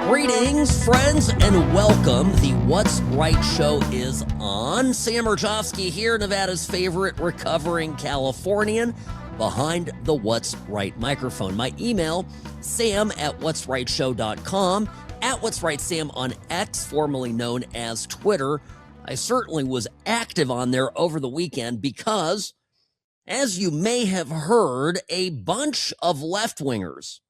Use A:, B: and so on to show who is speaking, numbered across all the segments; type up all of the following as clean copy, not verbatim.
A: Greetings, friends, and welcome. The What's Right show is on. Sam Mirejovsky here, Nevada's favorite recovering Californian, behind the What's Right microphone. My email, sam@whatsrightshow.com, at What's Right Sam on X, formerly known as Twitter. I certainly was active on there over the weekend because, as you may have heard, a bunch of left-wingers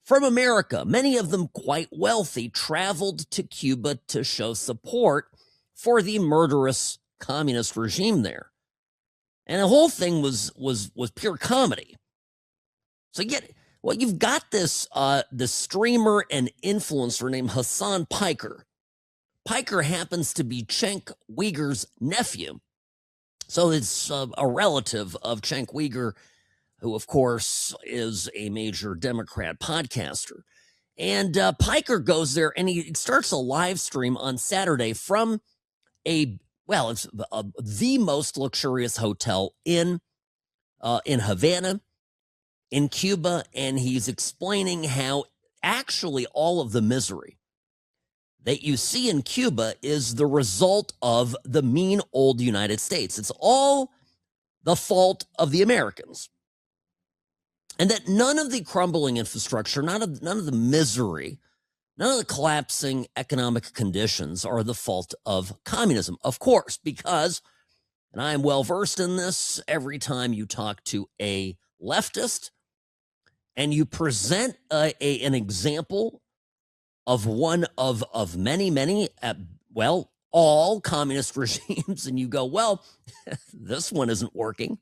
A: from America, many of them quite wealthy, traveled to Cuba to show support for the murderous communist regime there. And the whole thing was pure comedy. So you've got this streamer and influencer named Hasan Piker. Piker happens to be Cenk Uyghur's nephew. So it's a relative of Cenk Uyghur, who, of course, is a major Democrat podcaster. And Piker goes there, and he starts a live stream on Saturday from it's the most luxurious hotel in Havana, in Cuba, and he's explaining how actually all of the misery that you see in Cuba is the result of the mean old United States. It's all the fault of the Americans. And that none of the crumbling infrastructure, none of the misery, none of the collapsing economic conditions are the fault of communism. Of course, because, and I am well versed in this, every time you talk to a leftist and you present an example of one of many, all communist regimes, and you go, well, this one isn't working.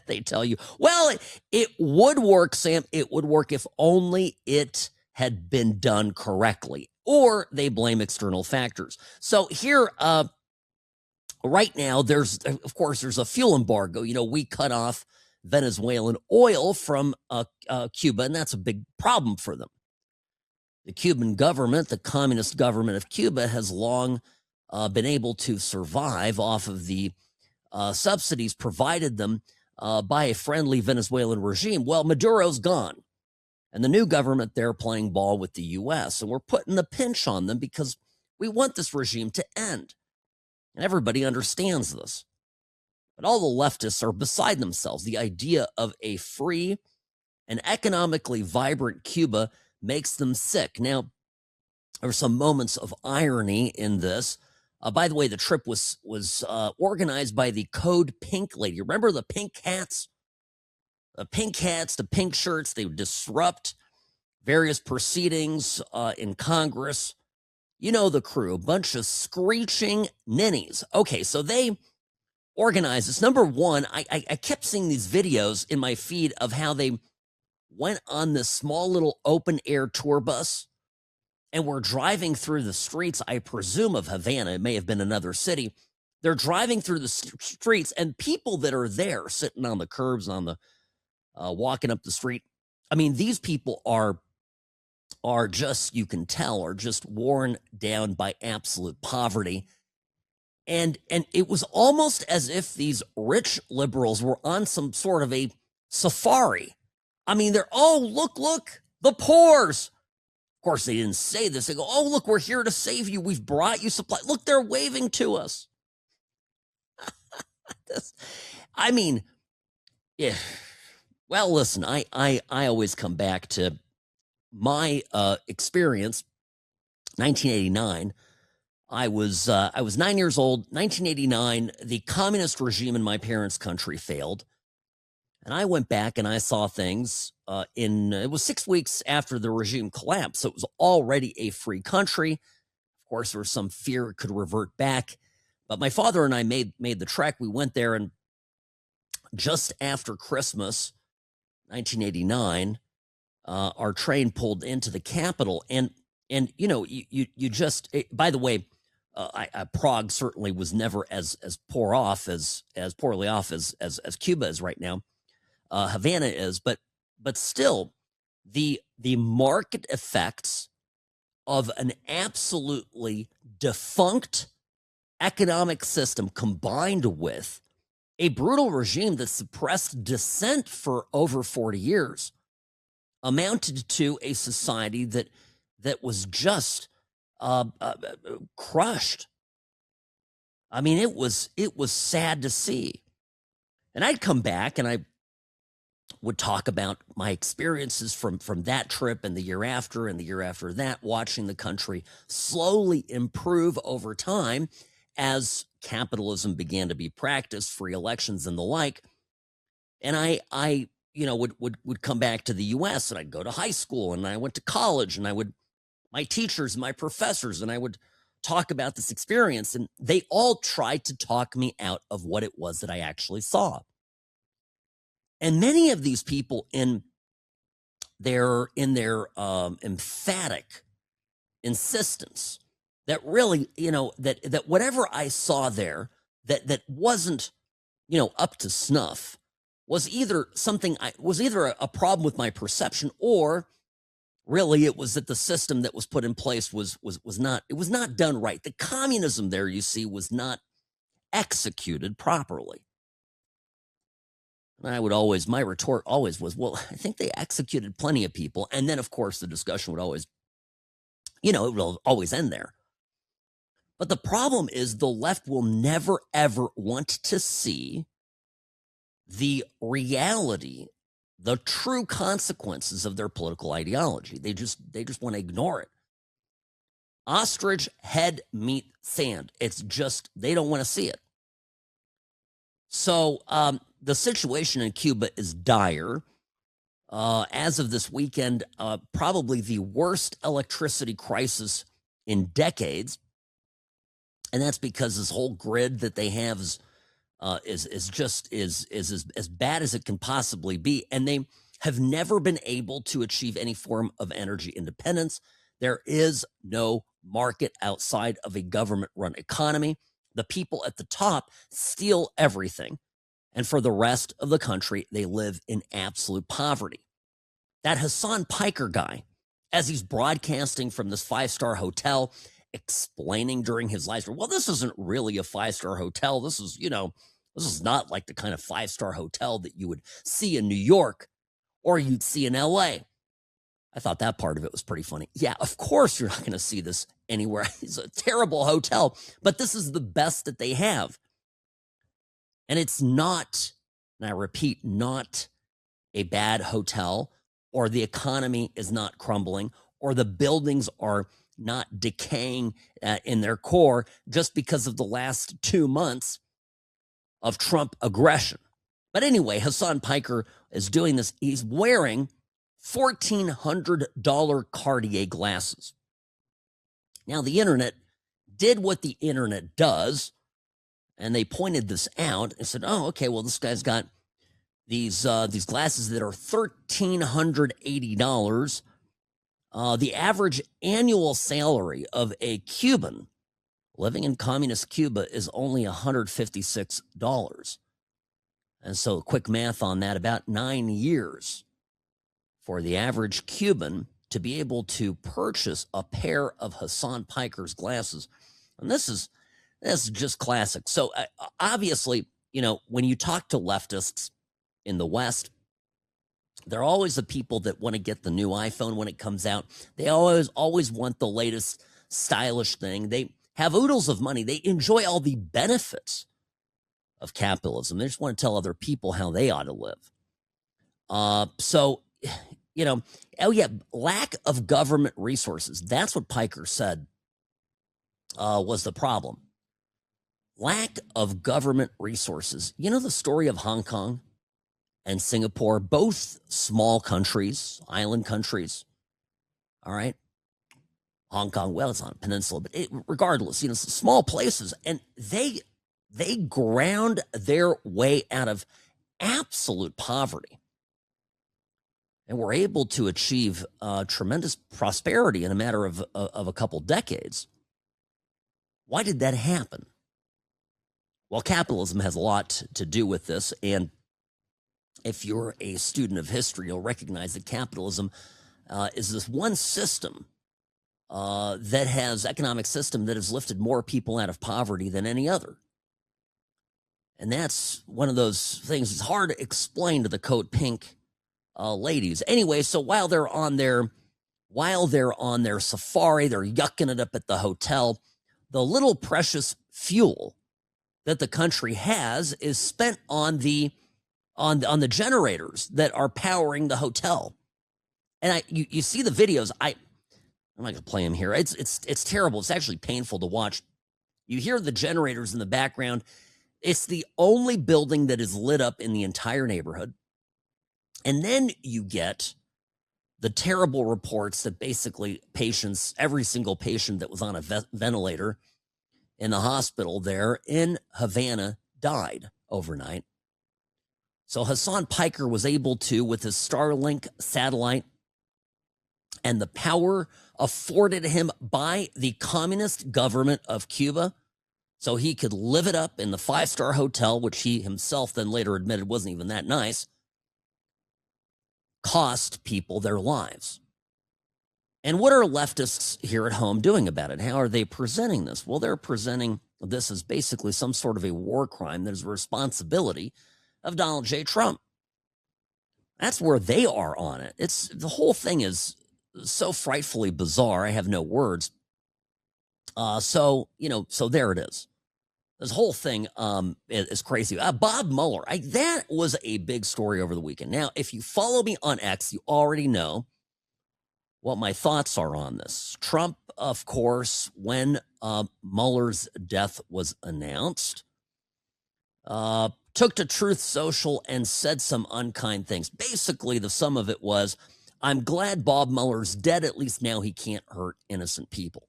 A: They tell you, well, it would work, Sam. It would work if only it had been done correctly. Or they blame external factors. So here, right now, there's a fuel embargo. You know, we cut off Venezuelan oil from Cuba, and that's a big problem for them. The Cuban government, the communist government of Cuba, has long been able to survive off of the subsidies provided them by a friendly Venezuelan regime. Well, Maduro's gone, and the new government, they're playing ball with the U.S., and we're putting the pinch on them because we want this regime to end, and everybody understands this. But all the leftists are beside themselves. The idea of a free and economically vibrant Cuba makes them sick. Now, there are some moments of irony in this. By the way, the trip was organized by the Code Pink lady. Remember the pink hats? The pink hats, the pink shirts, they would disrupt various proceedings in Congress. You know the crew, a bunch of screeching ninnies. Okay, so they organized this. Number one, I kept seeing these videos in my feed of how they went on this small little open-air tour bus, and we're driving through the streets, I presume, of Havana. It may have been another city. They're driving through the streets, and people that are there sitting on the curbs, on the walking up the street. I mean, these people are just, you can tell, are just worn down by absolute poverty. And it was almost as if these rich liberals were on some sort of a safari. I mean, they're, oh, look, the poors. Of course, they didn't say this. They go, oh, look, we're here to save you. We've brought you supply. Look, they're waving to us. I mean, yeah. Well, listen, I always come back to my experience. 1989. I was 9 years old. 1989, the communist regime in my parents' country failed. And I went back and I saw things it was 6 weeks after the regime collapsed. So it was already a free country. Of course, there was some fear it could revert back. But my father and I made the trek. We went there, and just after Christmas, 1989, our train pulled into the capital. And you know, you just, by the way, Prague certainly was never as poorly off as Cuba is right now. Havana is, but still, the market effects of an absolutely defunct economic system combined with a brutal regime that suppressed dissent for over 40 years, amounted to a society that was just crushed. I mean, it was sad to see. And I'd come back and I would talk about my experiences from that trip and the year after and the year after that, watching the country slowly improve over time as capitalism began to be practiced, free elections and the like. And I would come back to the US and I'd go to high school and I went to college and my teachers, my professors, and I would talk about this experience, and they all tried to talk me out of what it was that I actually saw. And many of these people in their emphatic insistence that really, that whatever I saw there that wasn't, up to snuff was either a problem with my perception, or really it was that the system that was put in place was not done right. The communism there, you see, was not executed properly. And my retort always was, well, I think they executed plenty of people. And then, of course, the discussion would always, it will always end there. But the problem is the left will never, ever want to see the reality, the true consequences of their political ideology. They just want to ignore it. Ostrich head meet sand. It's just, they don't want to see it. So the situation in Cuba is dire. As of this weekend, probably the worst electricity crisis in decades. And that's because this whole grid that they have is as bad as it can possibly be. And they have never been able to achieve any form of energy independence. There is no market outside of a government-run economy. The people at the top steal everything. And for the rest of the country, they live in absolute poverty. That Hasan Piker guy, as he's broadcasting from this 5-star hotel, explaining during his live stream, well, this isn't really a 5-star hotel. This is, this is not like the kind of 5-star hotel that you would see in New York or you'd see in LA. I thought that part of it was pretty funny. Yeah, of course you're not going to see this anywhere. It's a terrible hotel, but this is the best that they have. And it's not, and I repeat, not a bad hotel, or the economy is not crumbling, or the buildings are not decaying in their core just because of the last 2 months of Trump aggression. But anyway, Hasan Piker is doing this. He's wearing $1,400 Cartier glasses. Now, the internet did what the internet does, and they pointed this out and said, oh, okay, well, this guy's got these glasses that are $1,380. The average annual salary of a Cuban living in communist Cuba is only $156. And so quick math on that, about 9 years for the average Cuban to be able to purchase a pair of Hasan Piker's glasses. And this is just classic. So obviously, when you talk to leftists in the West, they're always the people that want to get the new iPhone when it comes out. They always want the latest stylish thing. They have oodles of money. They enjoy all the benefits of capitalism. They just want to tell other people how they ought to live. Lack of government resources. That's what Piker said was the problem. Lack of government resources. You know the story of Hong Kong and Singapore, both small countries, island countries. All right. Hong Kong, well, it's on a peninsula, but regardless, small places. And they ground their way out of absolute poverty and were able to achieve tremendous prosperity in a matter of a couple decades. Why did that happen? Well, capitalism has a lot to do with this, and if you're a student of history, you'll recognize that capitalism is this one system economic system that has lifted more people out of poverty than any other. And that's one of those things it's hard to explain to the Code Pink ladies. Anyway, so while they're on their safari, they're yucking it up at the hotel. The little precious fuel that the country has is spent on the generators that are powering the hotel. And you see the videos. I'm not gonna play them here. It's terrible. It's actually painful to watch. You hear the generators in the background. It's the only building that is lit up in the entire neighborhood. And then you get the terrible reports that basically every single patient that was on a ventilator in the hospital there in Havana died overnight. So Hasan Piker was able to, with his Starlink satellite and the power afforded him by the communist government of Cuba, so he could live it up in the 5-star hotel, which he himself then later admitted wasn't even that nice, cost people their lives. And what are leftists here at home doing about it? How are they presenting this? Well, they're presenting this as basically some sort of a war crime that is a responsibility of Donald J. Trump. That's where they are on it. The whole thing is so frightfully bizarre. I have no words. So there it is. This whole thing is crazy. Bob Mueller, that was a big story over the weekend. Now, if you follow me on X, you already know what my thoughts are on this. Trump, of course, when Mueller's death was announced, took to Truth Social and said some unkind things. Basically, the sum of it was, I'm glad Bob Mueller's dead. At least now he can't hurt innocent people.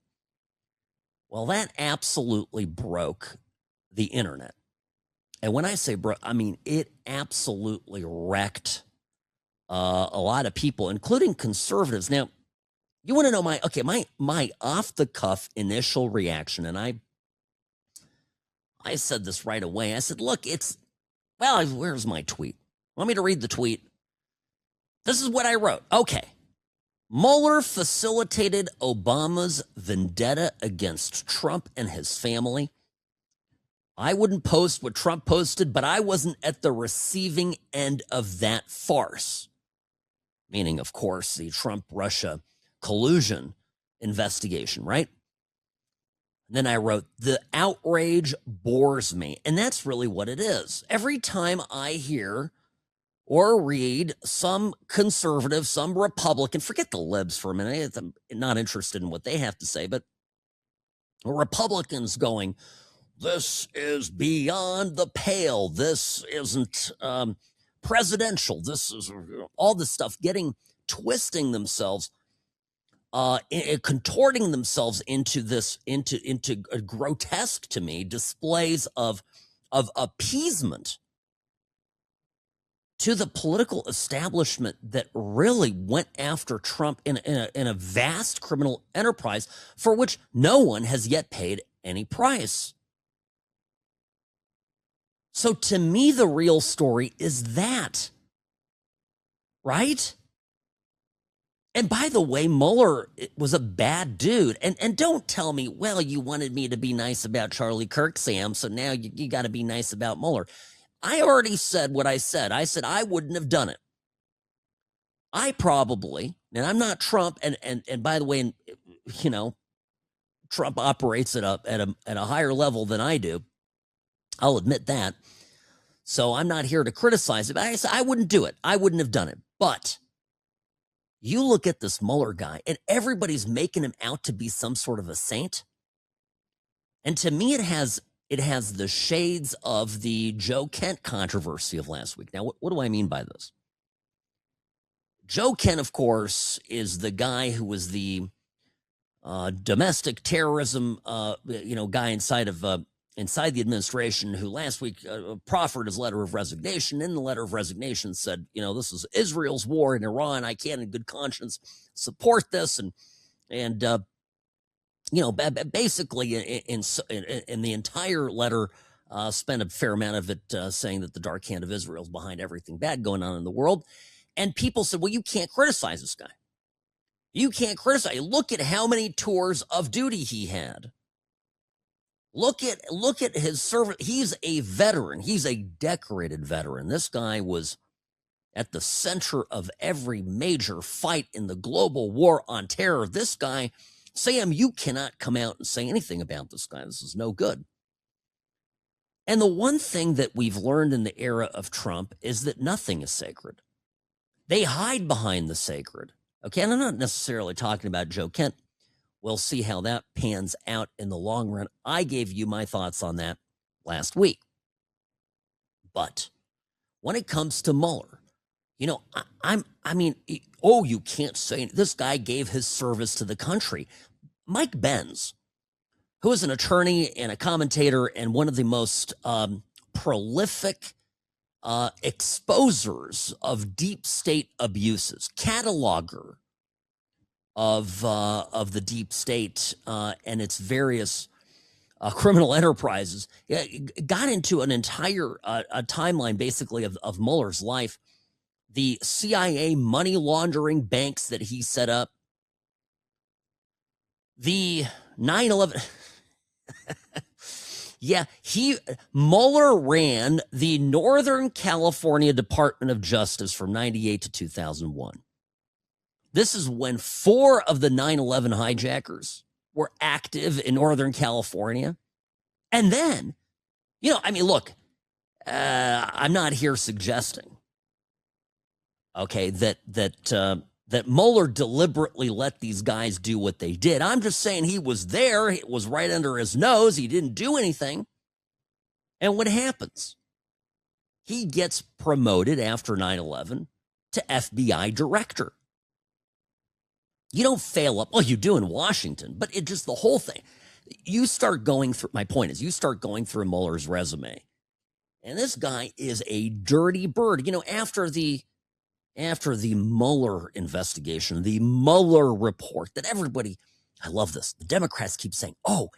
A: Well, that absolutely broke the internet. And when I say broke, I mean it absolutely wrecked a lot of people, including conservatives. Now, you want to know my off-the-cuff initial reaction, and I said this right away. I said, look, where's my tweet? Want me to read the tweet? This is what I wrote. Okay. Mueller facilitated Obama's vendetta against Trump and his family. I wouldn't post what Trump posted, but I wasn't at the receiving end of that farce. Meaning, of course, the Trump-Russia collusion investigation, right? And then I wrote, the outrage bores me. And that's really what it is. Every time I hear or read some conservative, some Republican, forget the libs for a minute, I'm not interested in what they have to say, but Republicans going, this is beyond the pale, this isn't presidential, this is all this stuff, twisting themselves, contorting themselves into a grotesque, to me, displays of appeasement to the political establishment that really went after Trump in a vast criminal enterprise for which no one has yet paid any price. So to me, the real story is that, right? And by the way, Mueller was a bad dude. And don't tell me, well, you wanted me to be nice about Charlie Kirk, Sam, so now you got to be nice about Mueller. I already said what I said. I said I wouldn't have done it. I probably, and I'm not Trump, and by the way, Trump operates at a higher level than I do. I'll admit that. So I'm not here to criticize it, but I said I wouldn't do it. I wouldn't have done it. But you look at this Mueller guy, and everybody's making him out to be some sort of a saint. And to me, it has the shades of the Joe Kent controversy of last week. Now, what do I mean by this? Joe Kent, of course, is the guy who was the domestic terrorism, guy inside the administration, who last week proffered his letter of resignation. In the letter of resignation said, this is Israel's war in Iran. I can't in good conscience support this. And basically in the entire letter, spent a fair amount of it saying that the dark hand of Israel is behind everything bad going on in the world. And people said, well, you can't criticize this guy. You can't criticize. Look at how many tours of duty he had. Look at his service. He's a veteran. He's a decorated veteran. This guy was at the center of every major fight in the global war on terror. This guy, Sam, you cannot come out and say anything about this guy. This is no good. And the one thing that we've learned in the era of Trump is that nothing is sacred. They hide behind the sacred. Okay, and I'm not necessarily talking about Joe Kent. We'll see how that pans out in the long run. I gave you my thoughts on that last week. But when it comes to Mueller, you know, you can't say this guy gave his service to the country. Mike Benz, who is an attorney and a commentator and one of the most prolific exposers of deep state abuses, cataloger of the deep state and its various criminal enterprises, got into an entire a timeline basically of Mueller's life, the CIA money laundering banks that he set up, the 9/11. Yeah, Mueller ran the Northern California Department of Justice from 98 to 2001. This is when 4 of the 9/11 hijackers were active in Northern California. And then, look, I'm not here suggesting, okay, that Mueller deliberately let these guys do what they did. I'm just saying he was there. It was right under his nose. He didn't do anything. And what happens? He gets promoted after 9/11 to FBI director. You don't fail up. Well, you do in Washington, but it just the whole thing. You start going through, my point is, you start going through Mueller's resume. And this guy is a dirty bird. After the Mueller investigation, the Mueller report that everybody, I love this. The Democrats keep saying, oh,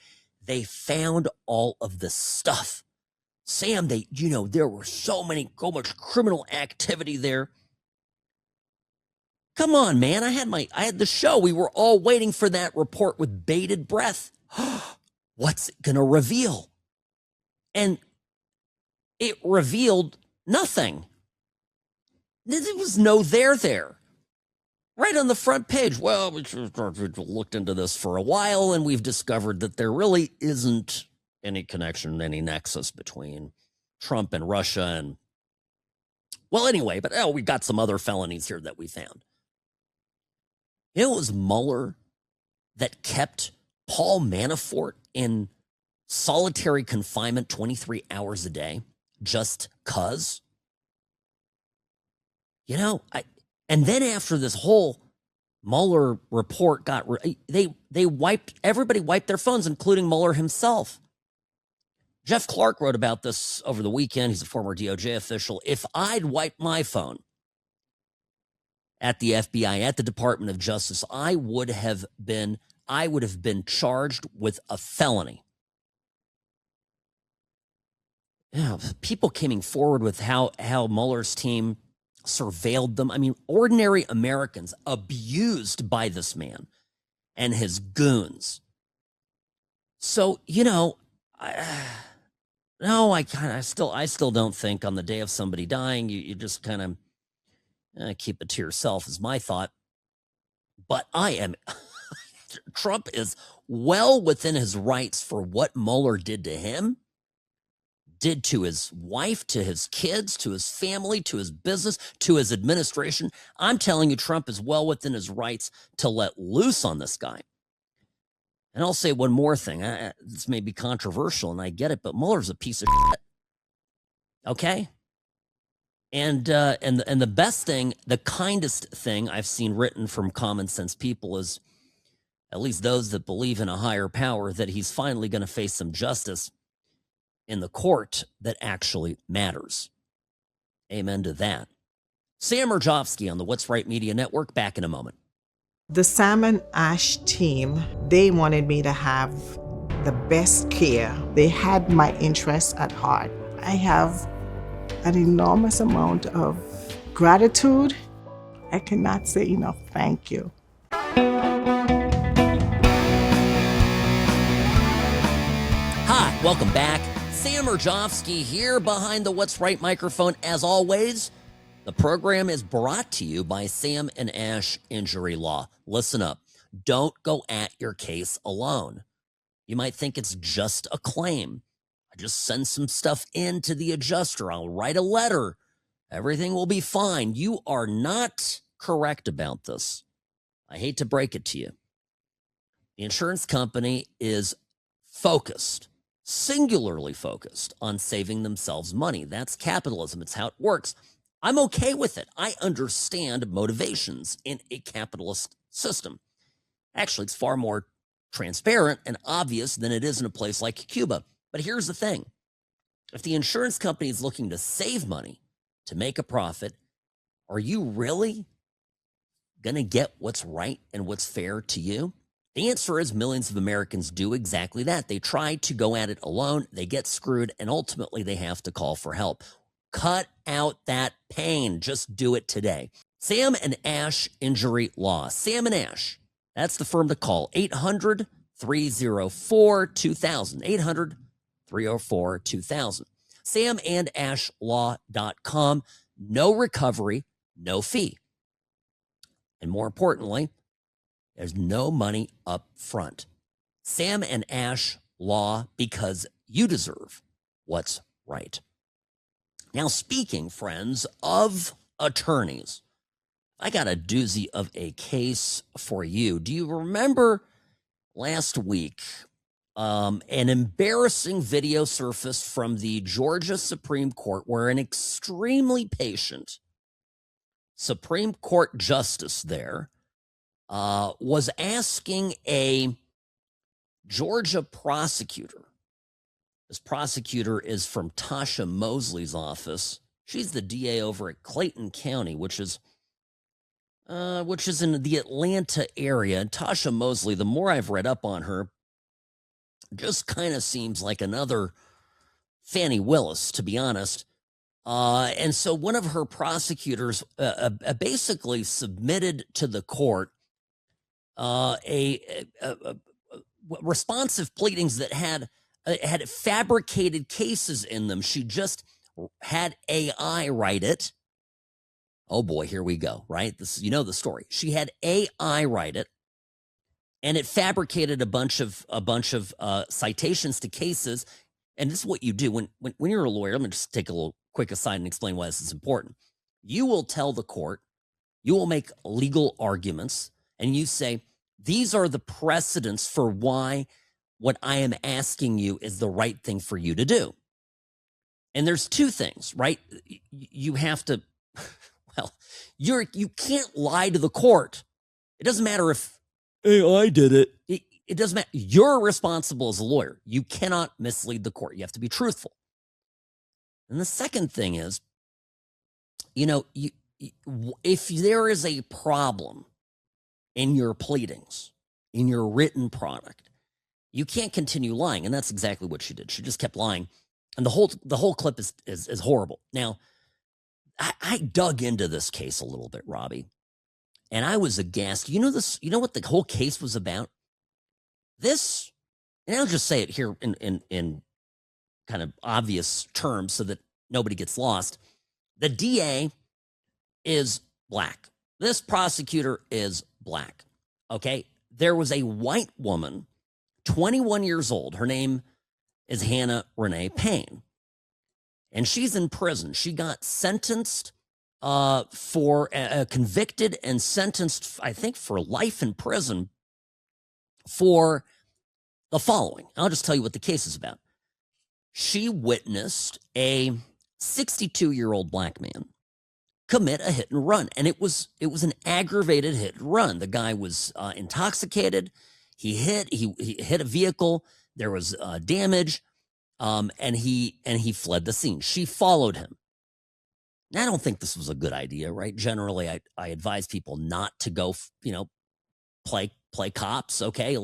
A: they found all of this stuff. Sam, there were so much criminal activity there. Come on, man. I had the show. We were all waiting for that report with bated breath. What's it going to reveal? And it revealed nothing. There was no there. Right on the front page. Well, we looked into this for a while, and we've discovered that there really isn't any connection, any nexus between Trump and Russia. And, well, anyway, but we got some other felonies here that we found. It was Mueller that kept Paul Manafort in solitary confinement 23 hours a day just 'cause. And then after this whole Mueller report everybody wiped their phones, including Mueller himself. Jeff Clark wrote about this over the weekend. He's a former DOJ official. If I'd wiped my phone at the FBI, at the Department of Justice, I would have been charged with a felony. People coming forward with how Mueller's team surveilled them. I mean, ordinary Americans abused by this man and his goons. So, I still don't think on the day of somebody dying, you just kind of keep it to yourself is my thought. But Trump is well within his rights for what Mueller did to him, did to his wife, to his kids, to his family, to his business, to his administration. I'm telling you, Trump is well within his rights to let loose on this guy. And I'll say one more thing. This may be controversial, and I get it, but Mueller's a piece of shit. Okay? And the best thing, the kindest thing I've seen written from common sense people is, at least those that believe in a higher power, that he's finally going to face some justice in the court that actually matters. Amen to that. Sam Mirejovsky on the What's Right Media Network. Back in a moment.
B: The Sam and Ash team, they wanted me to have the best care. They had my interests at heart. I have an enormous amount of gratitude. I cannot say enough thank you.
A: Hi, Welcome back. Sam Mirejovsky here behind the What's Right microphone. As always, the program is brought to you by Sam and Ash Injury Law. Listen up. Don't go at your case alone. You might think it's just a claim. I just send some stuff in to the adjuster. I'll write a letter. Everything will be fine. You are not correct about this. I hate to break it to you. The insurance company is focused, singularly focused on saving themselves money. That's capitalism. It's how it works. I'm okay with it. I understand motivations in a capitalist system. Actually, it's far more transparent and obvious than it is in a place like Cuba. But here's the thing. If the insurance company is looking to save money, to make a profit, are you really going to get what's right and what's fair to you? The answer is millions of Americans do exactly that. They try to go at it alone, they get screwed, and ultimately they have to call for help. Cut out that pain. Just do it today. Sam and Ash Injury Law. Sam and Ash. That's the firm to call. 800-304-2000. 800-304-2000. samandashlaw.com. No recovery, no fee. And more importantly, there's no money up front. Sam and Ash Law, because you deserve what's right. Now, speaking, friends, of attorneys, I got a doozy of a case for you. Do you remember last week an embarrassing video surfaced from the Georgia Supreme Court where an extremely patient Supreme Court justice there was asking a Georgia prosecutor. This prosecutor is from Tasha Mosley's office. She's the DA over at Clayton County, which is in the Atlanta area. And Tasha Mosley, the more I've read up on her, just kind of seems like another Fannie Willis, to be honest. And so one of her prosecutors basically submitted to the court responsive pleadings that had fabricated cases in them. She just had AI write it. Oh boy, here we go, right? This, you know the story. She had AI write it, and it fabricated a bunch of citations to cases. And this is what you do when you're a lawyer. Let me just take a little quick aside and explain why this is important. You will tell the court, you will make legal arguments, and you say, these are the precedents for why what I am asking you is the right thing for you to do. And there's two things, right? You have to, well, you can't lie to the court. It doesn't matter if, hey, I did it. It doesn't matter. You're responsible as a lawyer. You cannot mislead the court. You have to be truthful. And the second thing is, if there is a problem in your pleadings, in your written product, you can't continue lying. And that's exactly what she did. She just kept lying. And the whole clip is horrible. Now, I dug into this case a little bit, Robbie, and I was aghast. You know what the whole case was about? This, and I'll just say it here in kind of obvious terms so that nobody gets lost. The DA is black. This prosecutor is black. Okay. There was a white woman, 21 years old. Her name is Hannah Renee Payne. And she's in prison. She got sentenced convicted and sentenced, I think, for life in prison for the following. I'll just tell you what the case is about. She witnessed a 62-year-old black man commit a hit and run, and it was an aggravated hit and run. The guy was intoxicated. He hit a vehicle. There was damage, and he fled the scene. She followed him. Now, I don't think this was a good idea, right? Generally, I advise people not to go, play cops. Okay,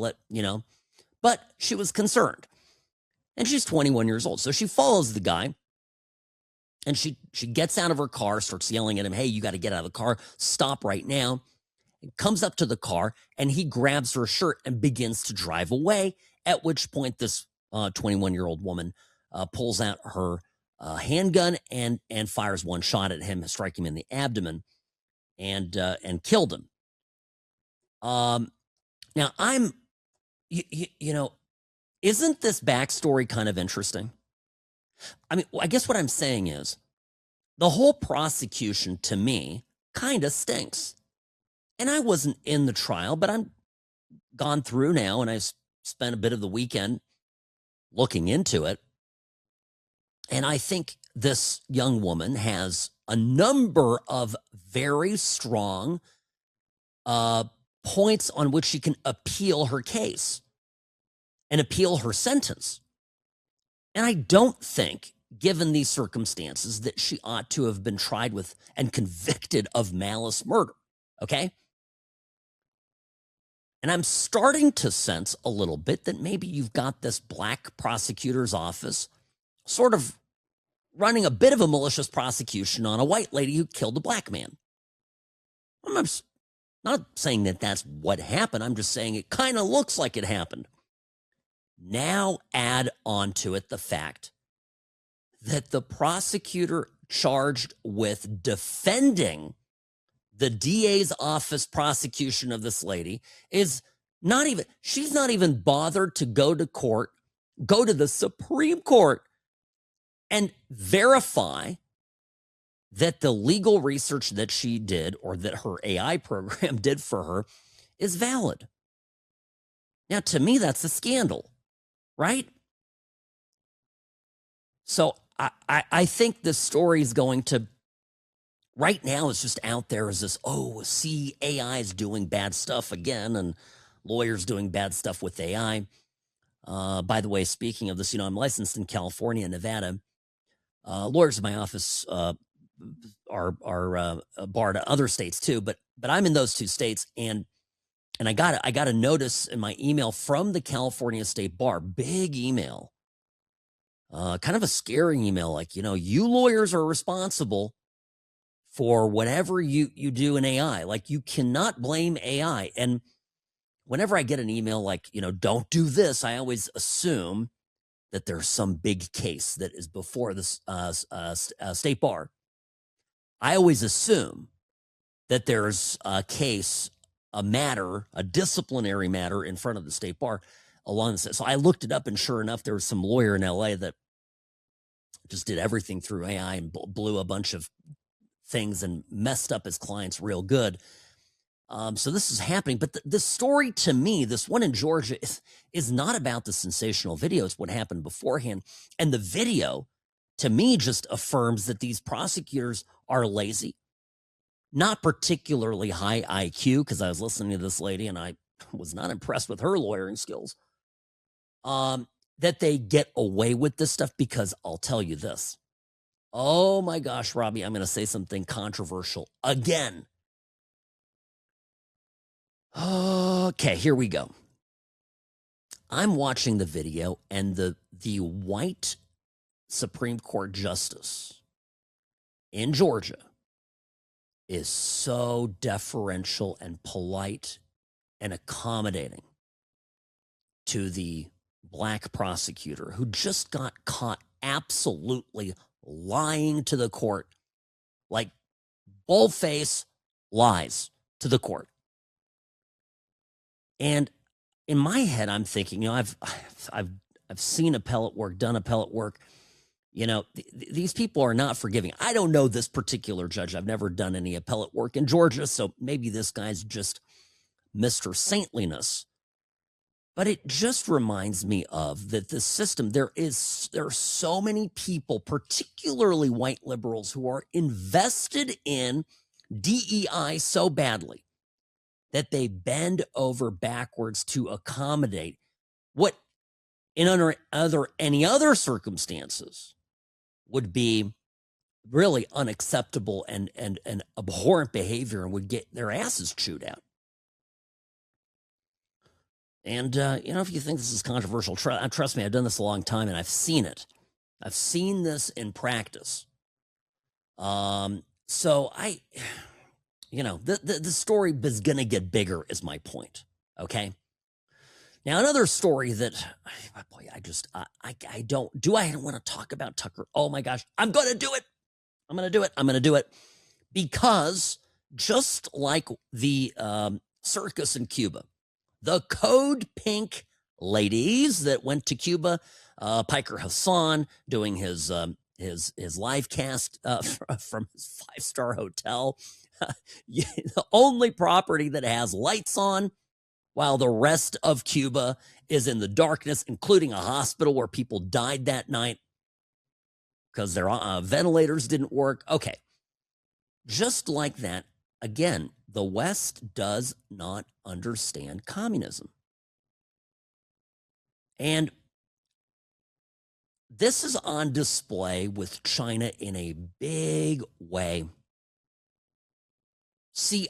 A: but she was concerned, and she's 21 years old, so she follows the guy. And she gets out of her car, starts yelling at him, hey, you got to get out of the car. Stop right now. And comes up to the car, and he grabs her shirt and begins to drive away, at which point this 21-year-old woman, pulls out her handgun and fires one shot at him, striking him in the abdomen, and killed him. Now you know, isn't this backstory kind of interesting? I mean, I guess what I'm saying is the whole prosecution to me kind of stinks. And I wasn't in the trial, but I'm gone through now, and I spent a bit of the weekend looking into it. And I think this young woman has a number of very strong points on which she can appeal her case and appeal her sentence. And I don't think, given these circumstances, that she ought to have been tried with and convicted of malice murder. Okay? And I'm starting to sense a little bit that maybe you've got this black prosecutor's office sort of running a bit of a malicious prosecution on a white lady who killed a black man. I'm not saying that that's what happened. I'm just saying it kind of looks like it happened. Now add onto it the fact that the prosecutor charged with defending the DA's office prosecution of this lady is she's not even bothered to go to court, go to the Supreme Court and verify that the legal research that she did or that her AI program did for her is valid. Now, to me, that's a scandal, right? So I think this story is going to, right now, it's just out there as this, see, AI is doing bad stuff again, and lawyers doing bad stuff with AI. By the way, speaking of this, I'm licensed in California and Nevada. Lawyers in my office are barred to other states too, but I'm in those two states, and I got a notice in my email from the California State Bar, big email, kind of a scary email, like, you lawyers are responsible for whatever you do in AI. Like, you cannot blame AI. And whenever I get an email like, don't do this, I always assume that there's some big case that is before this state bar. I always assume that there's a case, a matter, a disciplinary matter in front of the state bar along this. So I looked it up, and sure enough, there was some lawyer in LA that just did everything through AI and blew a bunch of things and messed up his clients real good. So this is happening. But the story to me, this one in Georgia, is not about the sensational video. It's what happened beforehand. And the video, to me, just affirms that these prosecutors are lazy, not particularly high IQ, because I was listening to this lady and I was not impressed with her lawyering skills, that they get away with this stuff. Because I'll tell you this. Oh my gosh, Robbie, I'm going to say something controversial again. Okay, here we go. I'm watching the video, and the white Supreme Court justice in Georgia is so deferential and polite and accommodating to the black prosecutor who just got caught absolutely lying to the court, like bold-faced lies to the court. And in my head, I'm thinking, I've seen appellate work, done appellate work. These people are not forgiving. I don't know this particular judge. I've never done any appellate work in Georgia, so maybe this guy's just Mr. Saintliness. But it just reminds me of that the system, there are so many people, particularly white liberals, who are invested in DEI so badly that they bend over backwards to accommodate what in any other circumstances would be really unacceptable and abhorrent behavior, and would get their asses chewed out. And, if you think this is controversial, trust me, I've done this a long time, and I've seen it. I've seen this in practice. So the story is going to get bigger, is my point, okay? Now, another story that, boy, I don't want to talk about Tucker. Oh my gosh, I'm going to do it. I'm going to do it because just like the circus in Cuba, the Code Pink ladies that went to Cuba, Piker Hasan doing his live cast from his 5-star hotel, the only property that has lights on, while the rest of Cuba is in the darkness, including a hospital where people died that night because their ventilators didn't work. Okay. Just like that, again, the West does not understand communism. And this is on display with China in a big way. See,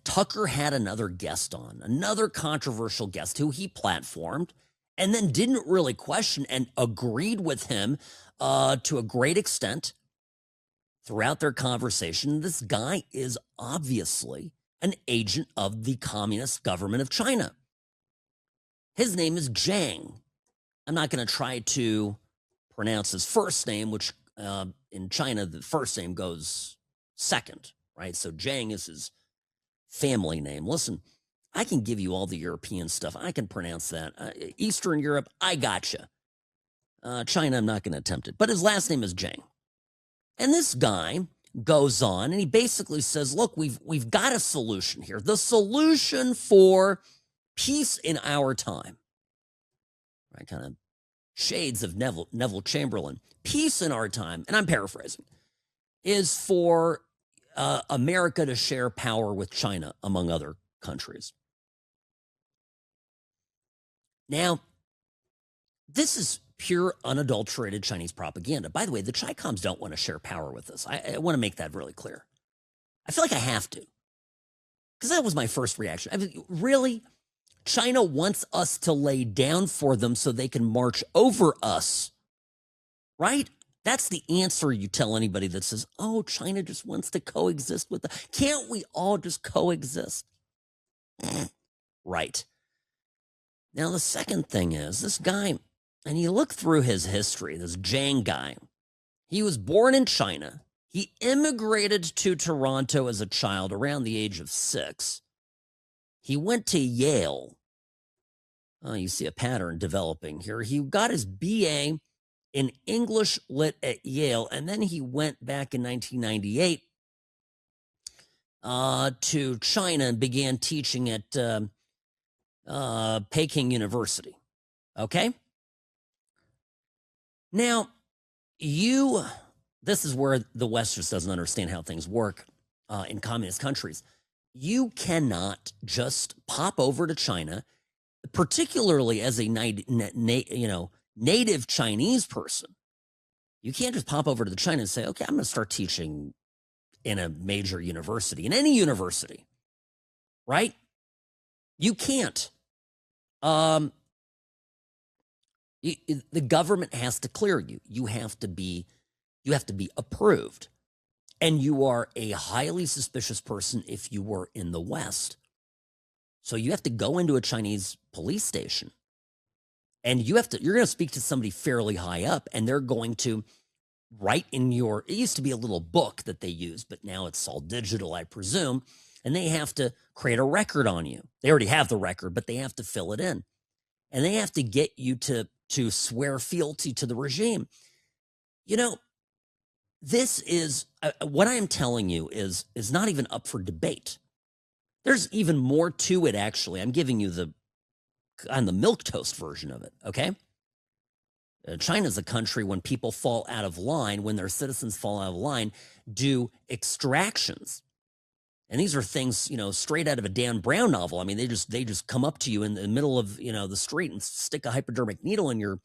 A: Tucker had another guest on, another controversial guest who he platformed and then didn't really question and agreed with him to a great extent throughout their conversation. This guy is obviously an agent of the Communist government of China. His name is Jiang. I'm not going to try to pronounce his first name, which in China, the first name goes second, right? So Jiang is his family name. Listen, I can give you all the European stuff. I can pronounce that. Eastern Europe, I gotcha. China, I'm not going to attempt it. But his last name is Jiang. And this guy goes on and he basically says, look, we've got a solution here. The solution for peace in our time. Right, kind of shades of Neville Chamberlain. Peace in our time, and I'm paraphrasing, is for America to share power with China, among other countries. Now, this is pure, unadulterated Chinese propaganda. By the way, the Chi-Coms don't want to share power with us. I want to make that really clear. I feel like I have to, because that was my first reaction. I mean, really? China wants us to lay down for them so they can march over us, right? That's the answer you tell anybody that says, oh, China just wants to coexist with us. Can't we all just coexist? Right. Now, the second thing is this guy, and you look through his history, this Jiang guy, he was born in China. He immigrated to Toronto as a child around the age of 6. He went to Yale. You see a pattern developing here. He got his BA in English Lit at Yale, and then he went back in 1998 to China and began teaching at Peking University. Okay? Now, this is where the West just doesn't understand how things work in communist countries. You cannot just pop over to China, particularly as a native Chinese person. You can't just pop over to China and say, okay, I'm going to start teaching in a major university, in any university, right? You can't. The government has to clear you. You have to be approved. And you are a highly suspicious person if you were in the West. So you have to go into a Chinese police station and you're going to speak to somebody fairly high up, and they're going to write in it used to be a little book that they used, but now it's all digital, I presume. And they have to create a record on you. They already have the record, but they have to fill it in. And they have to get you to swear fealty to the regime. You know, this is what I am telling you is not even up for debate. There's even more to it, actually. I'm giving you the milquetoast version of it, okay? China's a country, when people fall out of line, when their citizens fall out of line, do extractions. And these are things, straight out of a Dan Brown novel. I mean, they just come up to you in the middle of, the street and stick a hypodermic needle in your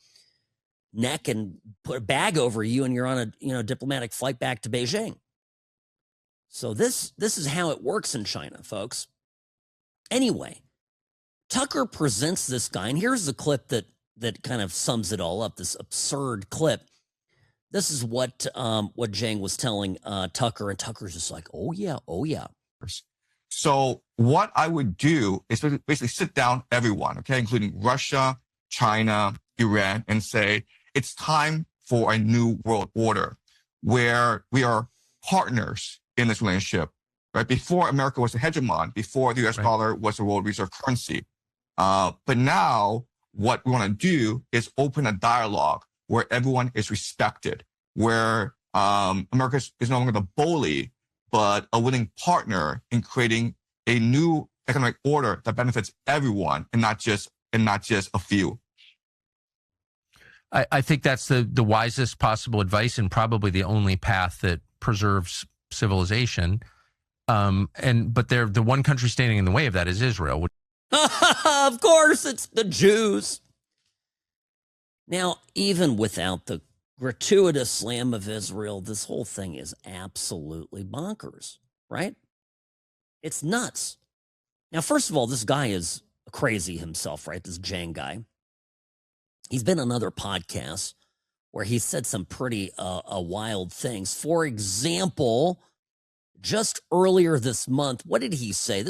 A: neck and put a bag over you, and you're on a diplomatic flight back to Beijing. So this is how it works in China, folks. Anyway, Tucker presents this guy, and here's the clip that kind of sums it all up, this absurd clip. This is what Jiang was telling Tucker, and Tucker's just like, oh yeah.
C: So what I would do is basically sit down everyone, okay, including Russia, China, Iran, and say, it's time for a new world order where we are partners in this relationship, right? Before America was a hegemon, before the US dollar was a world reserve currency. But now what we want to do is open a dialogue where everyone is respected, where America is no longer the bully, but a willing partner in creating a new economic order that benefits everyone and not just a few.
D: I think that's the wisest possible advice and probably the only path that preserves civilization. But the one country standing in the way of that is Israel.
A: Of course, it's the Jews. Now, even without the gratuitous slam of Israel, this whole thing is absolutely bonkers, right? It's nuts. Now, first of all, this guy is crazy himself, right? This Jiang guy. He's been on other podcasts where he said some pretty wild things. For example, just earlier this month, what did he say?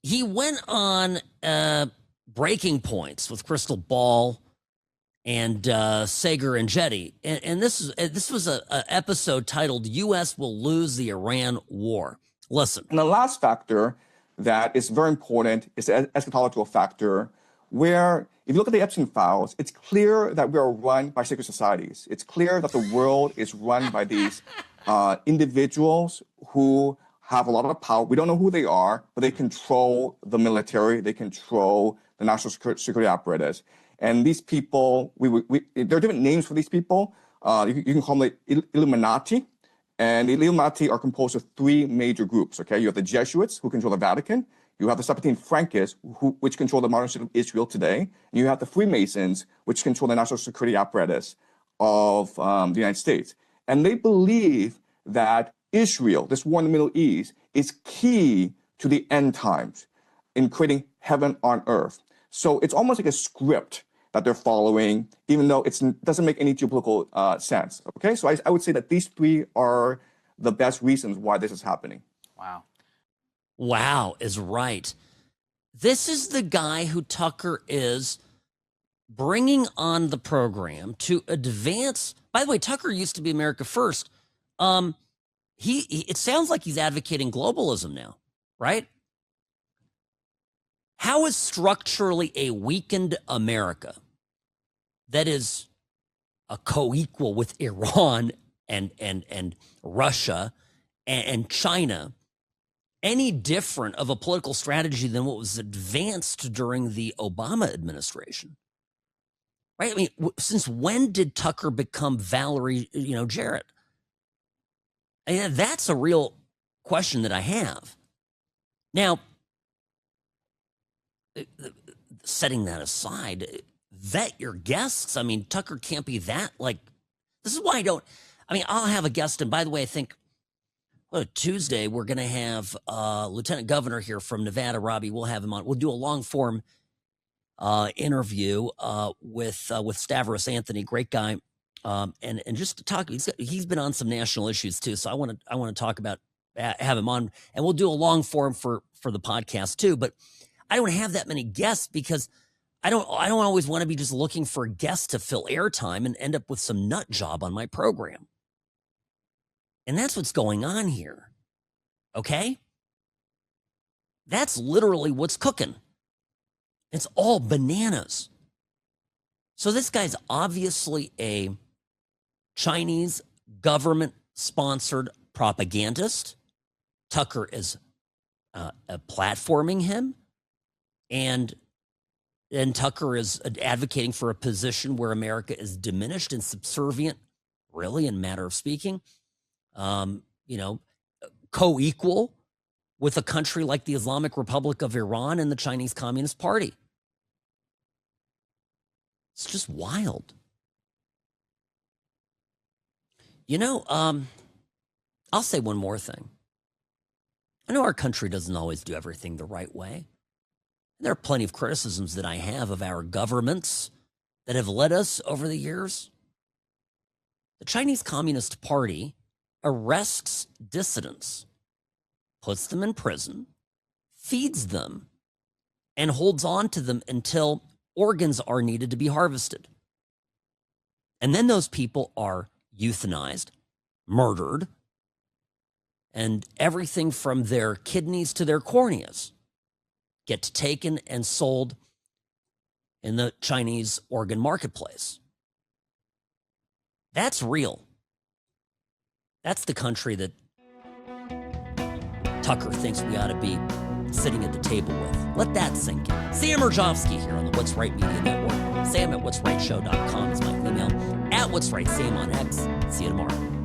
A: He went on Breaking Points with Crystal Ball and Sager and Jetty. And this was an episode titled U.S. Will Lose the Iran War. Listen.
C: And the last factor that is very important is the eschatological factor, where if you look at the Epstein files, it's clear that we are run by secret societies. It's clear that the world is run by these individuals who have a lot of power. We don't know who they are, but they control the military. They control the national security apparatus. And these people, there are different names for these people. You can call them the Illuminati. And the Illuminati are composed of three major groups, okay? You have the Jesuits, who control the Vatican. You have the Sephardim Frankists, which control the modern state of Israel today. And you have the Freemasons, which control the national security apparatus of the United States. And they believe that Israel, this war in the Middle East, is key to the end times in creating heaven on earth. So it's almost like a script that they're following, even though it doesn't make any geopolitical sense. Okay, so I would say that these three are the best reasons why this is happening.
E: Wow.
A: Wow is right. This is the guy who Tucker is bringing on the program to advance. By the way, Tucker used to be America First. It sounds like he's advocating globalism now, right? How is structurally a weakened America that is a co-equal with Iran and Russia and China any different of a political strategy than what was advanced during the Obama administration? Right? I mean, since when did Tucker become Valerie, Jarrett? And that's a real question that I have. Now, setting that aside, vet your guests. I mean, Tucker can't be that, this is why I'll have a guest. And by the way, I think Tuesday, we're going to have Lieutenant Governor here from Nevada, Robbie. We'll have him on. We'll do a long form interview with Stavros Anthony, great guy. And just to talk, he's been on some national issues too. So I want to talk about, have him on, and we'll do a long form for the podcast too. But I don't have that many guests because I don't always want to be just looking for a guest to fill airtime and end up with some nut job on my program. And that's what's going on here. Okay? That's literally what's cooking. It's all bananas. So this guy's obviously a Chinese government-sponsored propagandist. Tucker is platforming him. And Tucker is advocating for a position where America is diminished and subservient, really, in a matter of speaking, co-equal with a country like the Islamic Republic of Iran and the Chinese Communist Party. It's just wild. I'll say one more thing. I know our country doesn't always do everything the right way. There are plenty of criticisms that I have of our governments that have led us over the years. The Chinese Communist Party arrests dissidents, puts them in prison, feeds them, and holds on to them until organs are needed to be harvested. And then those people are euthanized, murdered, and everything from their kidneys to their corneas get taken and sold in the Chinese organ marketplace. That's real. That's the country that Tucker thinks we ought to be sitting at the table with. Let that sink in. Sam Mirejovsky here on the What's Right Media Network. Sam at what'srightshow.com is my email. At What's Right Sam on X. See you tomorrow.